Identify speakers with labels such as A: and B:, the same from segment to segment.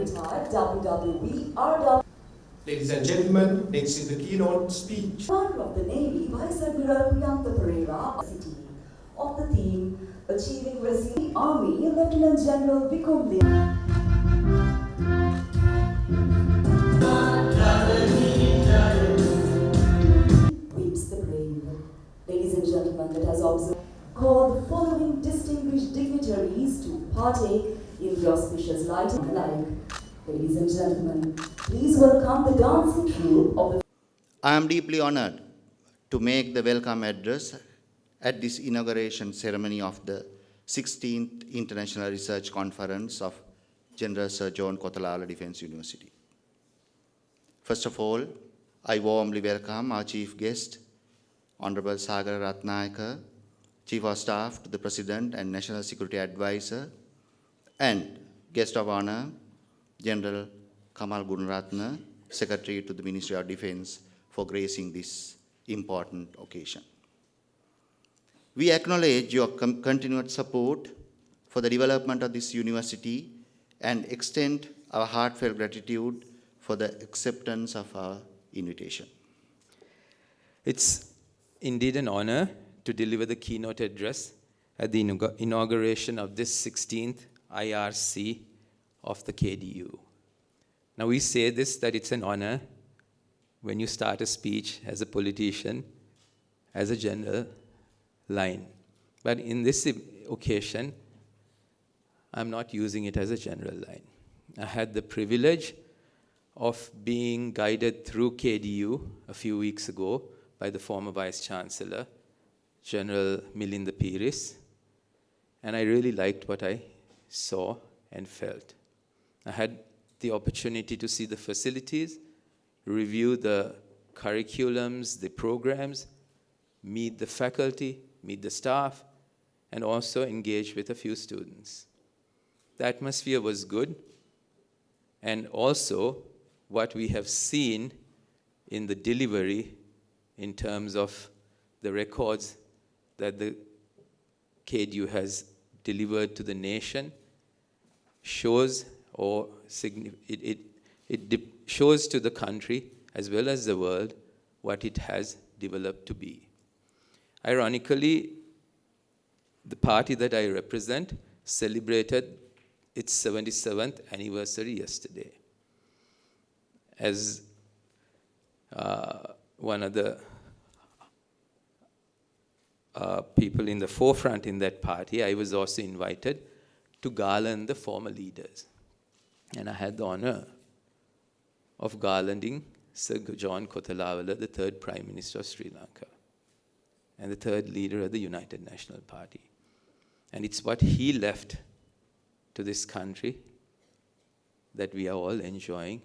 A: retired WWE RW.
B: Ladies and gentlemen, next is the keynote speech.
A: Commander of the Navy, Vice Admiral Priyanka Pereira, city of the theme Achieving Resilience Army, Lieutenant General Vikum weeps the brave. Ladies and gentlemen, let us observe. Call the following distinguished dignitaries to partake in the auspicious lighting alike. Ladies and gentlemen, please welcome the dancing troupe of the.
C: I am deeply honored to make the welcome address at this inauguration ceremony of the 16th International Research Conference of General Sir John Kotelawala Defence University. First of all, I warmly welcome our chief guest, Honorable Sagala Ratnayaka, Chief of Staff to the President and National Security Advisor, and guest of honor, General Kamal Gunaratne, Secretary to the Ministry of Defence, for gracing this important occasion. We acknowledge your continued support for the development of this university and extend our heartfelt gratitude for the acceptance of our invitation.
D: It's indeed an honor to deliver the keynote address at the inauguration of this 16th IRC of the KDU. Now we say this, that it's an honor when you start a speech as a politician, as a general line. But in this occasion, I'm not using it as a general line. I had the privilege of being guided through KDU a few weeks ago by the former Vice Chancellor, General Milinda Piris, and I really liked what I saw and felt. I had the opportunity to see the facilities, review the curriculums, the programs, meet the faculty, meet the staff, and also engage with a few students. The atmosphere was good, and also what we have seen in the delivery in terms of the records that the KDU has delivered to the nation shows, or it shows to the country as well as the world what it has developed to be. Ironically, the party that I represent celebrated its 77th anniversary yesterday. As one of the people in the forefront in that party, I was also invited to garland the former leaders. And I had the honor of garlanding Sir John Kotelawala, the third Prime Minister of Sri Lanka, and the third leader of the United National Party. And it's what he left to this country that we are all enjoying,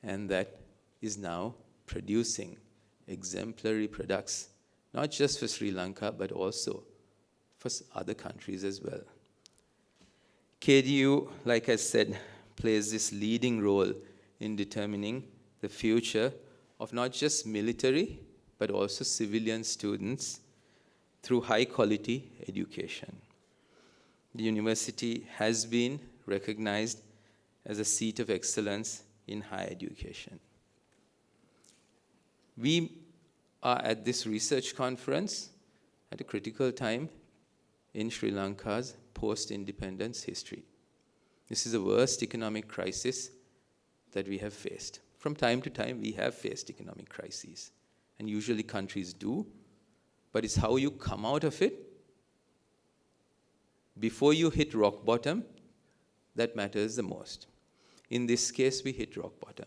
D: and that is now producing exemplary products, not just for Sri Lanka, but also for other countries as well. KDU, like I said, plays this leading role in determining the future of not just military, but also civilian students through high-quality education. The university has been recognized as a seat of excellence in higher education. We are at this research conference at a critical time in Sri Lanka's post-independence history. This is the worst economic crisis that we have faced. From time to time, we have faced economic crises, and usually countries do, but it's how you come out of it before you hit rock bottom that matters the most. In this case, we hit rock bottom.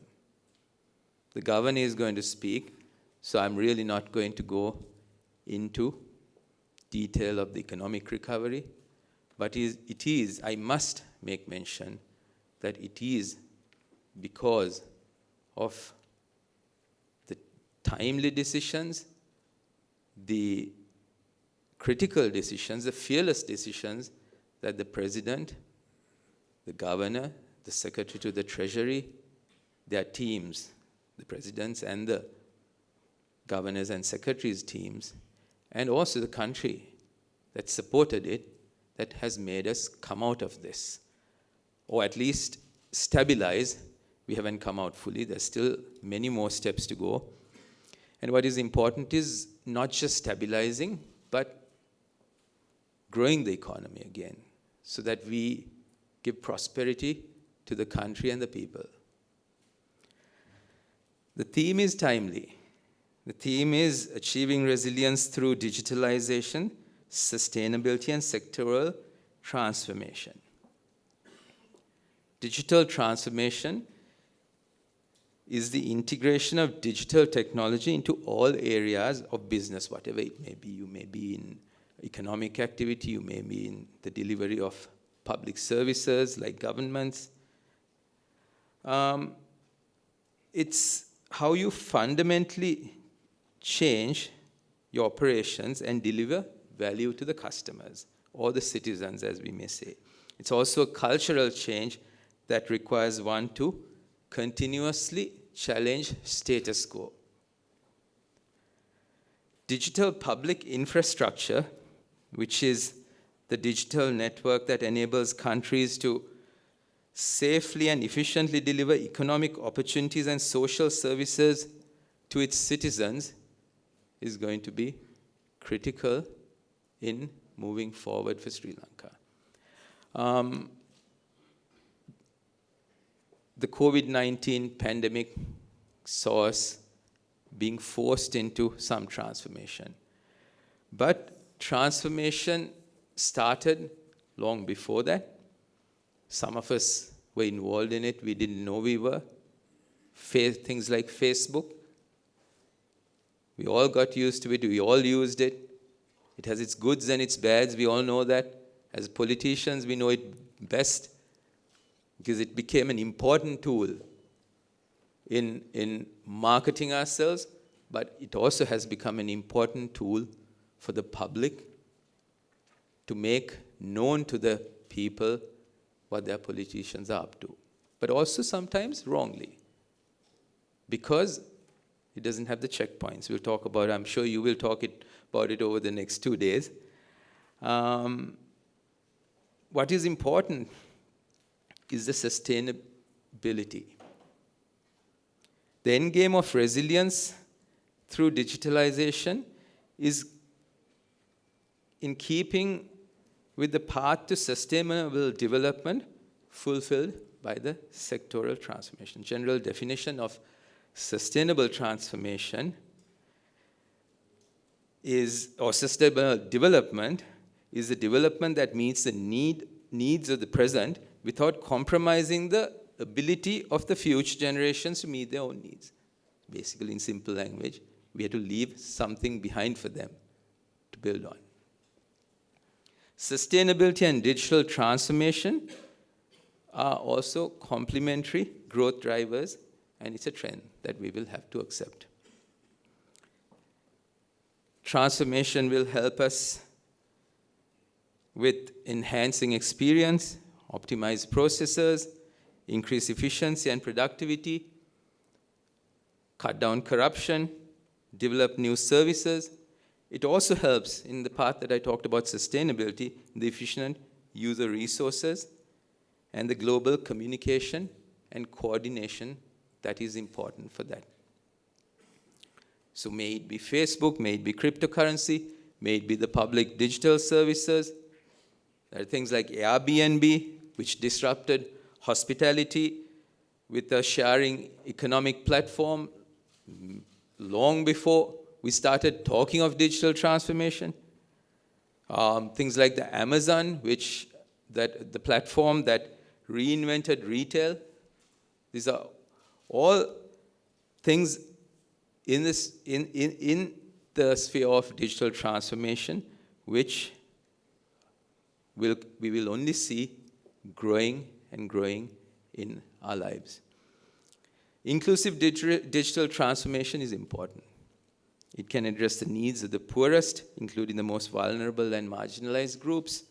D: The governor is going to speak, so I'm really not going to go into detail of the economic recovery, but I must make mention that it is because of the timely decisions, the critical decisions, the fearless decisions that the President, the Governor, the Secretary to the Treasury, their teams, the President's and the Governors and Secretaries' teams, and also the country that supported it, that has made us come out of this, or at least stabilize. We haven't come out fully. There's still many more steps to go. And what is important is not just stabilizing, but growing the economy again so that we give prosperity to the country and the people. The theme is timely. The theme is achieving resilience through digitalization, sustainability, and sectoral transformation. Digital transformation is the integration of digital technology into all areas of business, whatever it may be. You may be in economic activity, you may be in the delivery of public services like governments. It's how you fundamentally change your operations and deliver value to the customers or the citizens, as we may say. It's also a cultural change that requires one to continuously challenge status quo. Digital public infrastructure, which is the digital network that enables countries to safely and efficiently deliver economic opportunities and social services to its citizens, is going to be critical in moving forward for Sri Lanka. The COVID-19 pandemic saw us being forced into some transformation. But transformation started long before that. Some of us were involved in it. We didn't know we were. Things like Facebook. We all got used to it. We all used it. It has its goods and its bads. We all know that. As politicians, we know it best because it became an important tool in marketing ourselves, but it also has become an important tool for the public to make known to the people what their politicians are up to. But also sometimes wrongly, because it doesn't have the checkpoints. We'll talk about it. I'm sure you will talk about it over the next 2 days. What is important is the sustainability. The end game of resilience through digitalization is in keeping with the path to sustainable development fulfilled by the sectoral transformation. General definition of sustainable transformation or sustainable development is a development that meets the needs of the present without compromising the ability of the future generations to meet their own needs. Basically, in simple language, we have to leave something behind for them to build on. Sustainability and digital transformation are also complementary growth drivers, and it's a trend that we will have to accept. Transformation will help us with enhancing experience, optimize processes, increase efficiency and productivity, cut down corruption, develop new services. It also helps in the part that I talked about sustainability, the efficient user resources, and the global communication and coordination that is important for that. So may it be Facebook, may it be cryptocurrency, may it be the public digital services. There are things like Airbnb, which disrupted hospitality with a sharing economic platform long before we started talking of digital transformation. Things like the Amazon, the platform that reinvented retail. These are all things in the sphere of digital transformation, which we will only see growing and growing in our lives. Inclusive digital transformation is important. It can address the needs of the poorest, including the most vulnerable and marginalized groups.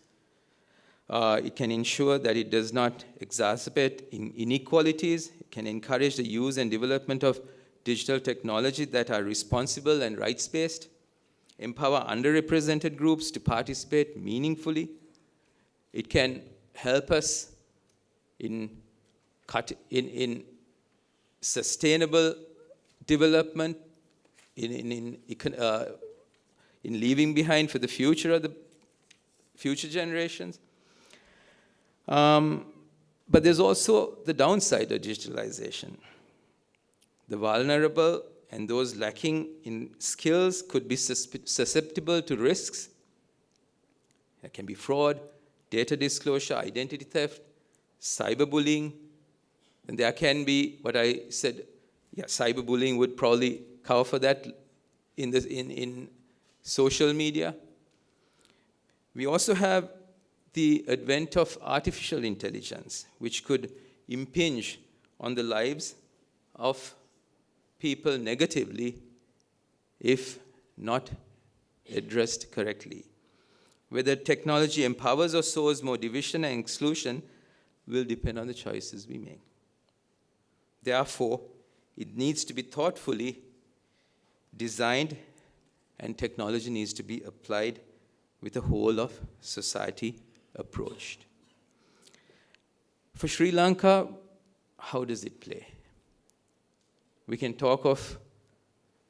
D: It can ensure that it does not exacerbate inequalities. It can encourage the use and development of digital technology that are responsible and rights-based, empower underrepresented groups to participate meaningfully. It can help us in cut in sustainable development, in leaving behind for the future of the future generations. But there's also the downside of digitalization. The vulnerable and those lacking in skills could be susceptible to risks. There can be fraud, data disclosure, identity theft, cyberbullying, and there can be what I said. Yeah, cyberbullying would probably cover for that in social media. We also have the advent of artificial intelligence, which could impinge on the lives of people negatively if not addressed correctly. Whether technology empowers or sows more division and exclusion will depend on the choices we make. Therefore, it needs to be thoughtfully designed, and technology needs to be applied with a whole of society approached. For Sri Lanka, how does it play? We can talk of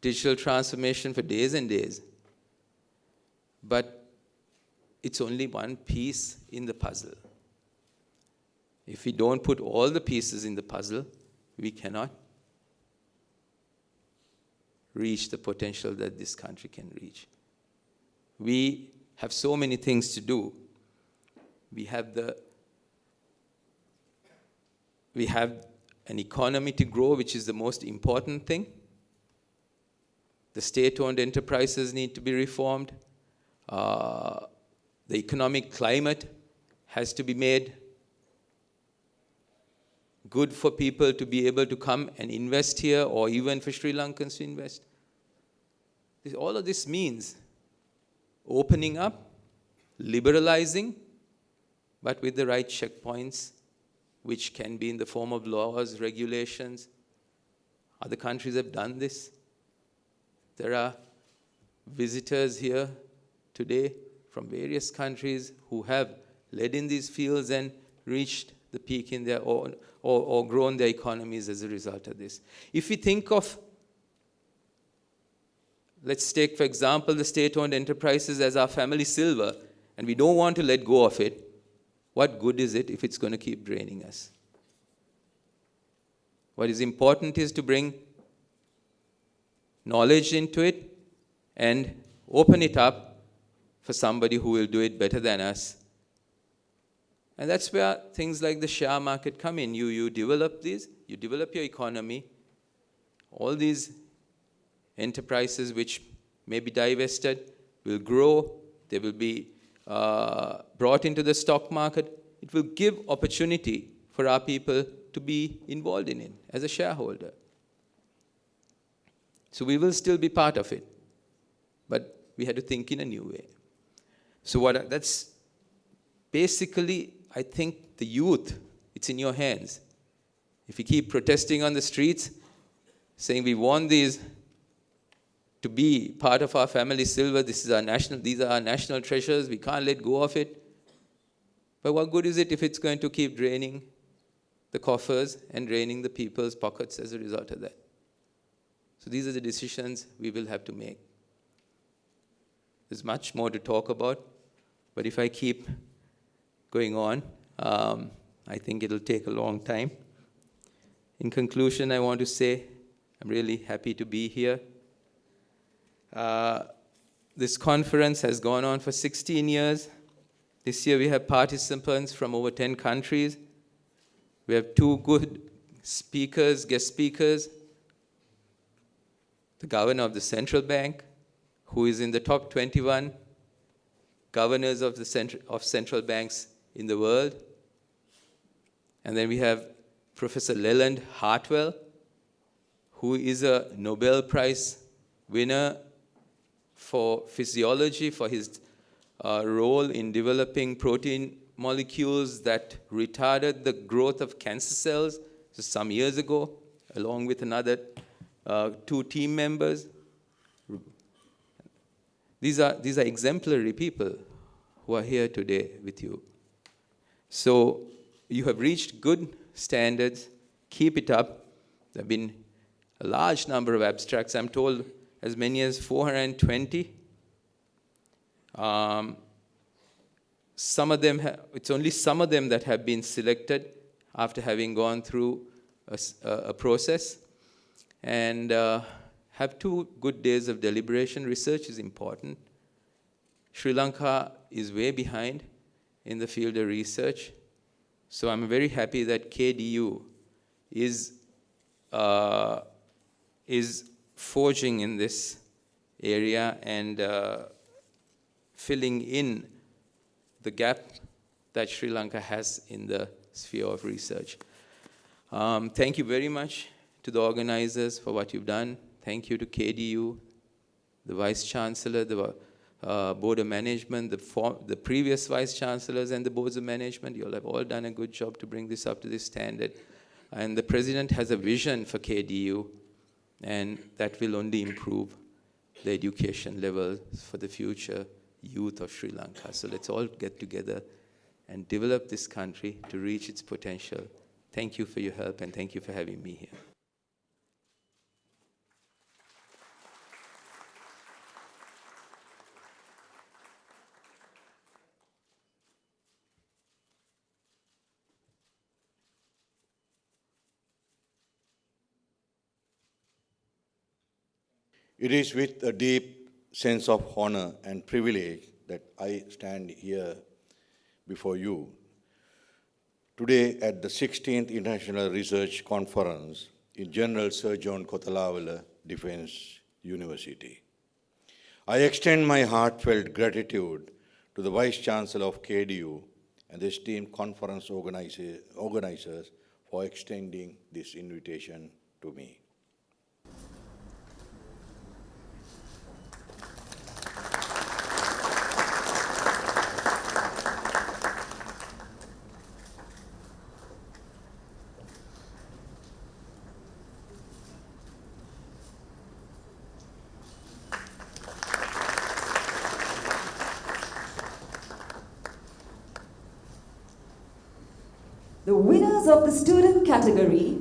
D: digital transformation for days and days, but it's only one piece in the puzzle. If we don't put all the pieces in the puzzle, we cannot reach the potential that this country can reach. We have so many things to do. We have an economy to grow, which is the most important thing. The state-owned enterprises need to be reformed. The economic climate has to be made good for people to be able to come and invest here, or even for Sri Lankans to invest. All of this means opening up, liberalizing, but with the right checkpoints, which can be in the form of laws, regulations. Other countries have done this. There are visitors here today from various countries who have led in these fields and reached the peak in their own, or grown their economies as a result of this. If we think of, let's take, for example, the state-owned enterprises as our family silver, and we don't want to let go of it, what good is it if it's going to keep draining us? What is important is to bring knowledge into it and open it up for somebody who will do it better than us. And that's where things like the share market come in. You develop these, you develop your economy. All these enterprises which may be divested will grow. They will be brought into the stock market. It will give opportunity for our people to be involved in it as a shareholder. So we will still be part of it, but we had to think in a new way. So that's basically, I think, the youth. It's in your hands. If you keep protesting on the streets, saying we want these to be part of our family silver, these are our national treasures, we can't let go of it. But what good is it if it's going to keep draining the coffers and draining the people's pockets as a result of that? So these are the decisions we will have to make. There's much more to talk about, but if I keep going on, I think it'll take a long time. In conclusion, I want to say I'm really happy to be here. This conference has gone on for 16 years. This year we have participants from over 10 countries. We have 2 good speakers, guest speakers. The governor of the central bank, who is in the top 21 governors of central banks in the world. And then we have Professor Leland Hartwell, who is a Nobel Prize winner for physiology, for his role in developing protein molecules that retarded the growth of cancer cells some years ago, along with another 2 team members. These are exemplary people who are here today with you. So you have reached good standards. Keep it up. There have been a large number of abstracts. I'm told as many as 420. Some of them, it's only some of them that have been selected after having gone through a process. And have 2 good days of deliberation. Research is important. Sri Lanka is way behind in the field of research. So I'm very happy that KDU is forging in this area and filling in the gap that Sri Lanka has in the sphere of research. Thank you very much to the organizers for what you've done. Thank you to KDU, the Vice Chancellor, the Board of Management, the previous Vice Chancellors and the Boards of Management. You all have all done a good job to bring this up to this standard. And the President has a vision for KDU, and that will only improve the education level for the future youth of Sri Lanka. So let's all get together and develop this country to reach its potential. Thank you for your help, and thank you for having me here.
E: It is with a deep sense of honor and privilege that I stand here before you today at the 16th International Research Conference in General Sir John Kotelawala Defense University. I extend my heartfelt gratitude to the Vice Chancellor of KDU and the esteemed conference organizers for extending this invitation to me.
A: The winners of the student category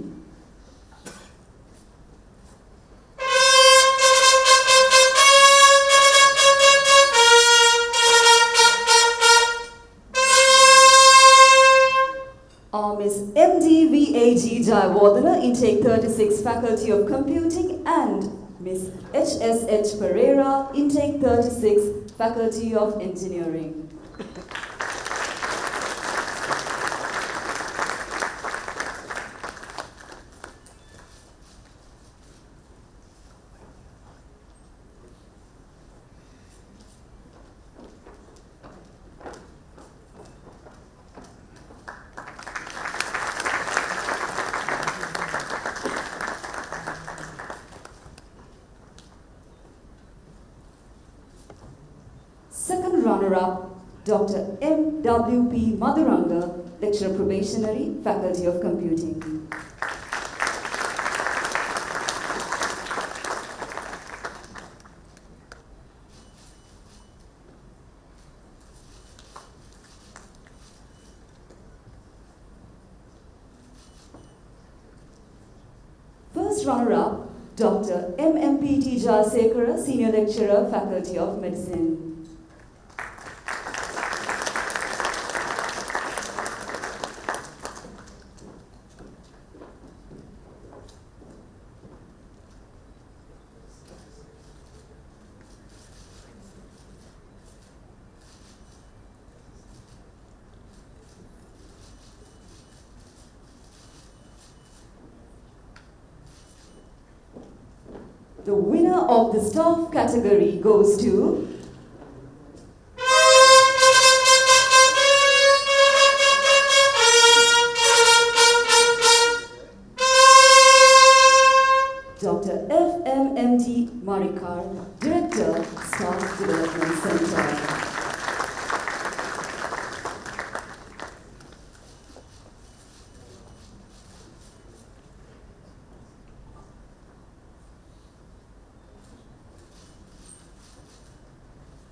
A: are Ms. M.D. V.A.G. Jayawardena, Intake 36, Faculty of Computing, and Ms. H.S.H. Pereira, Intake 36, Faculty of Engineering. Second runner-up, Dr. M.W.P. Madhuranga, Lecturer Probationary, Faculty of Computing. First runner-up, Dr. M.M.P.T. Jayasekara, Senior Lecturer, Faculty of Medicine. The winner of the staff category goes to Dr. F.M.M.T. Marikar, Director, Staff Development Center.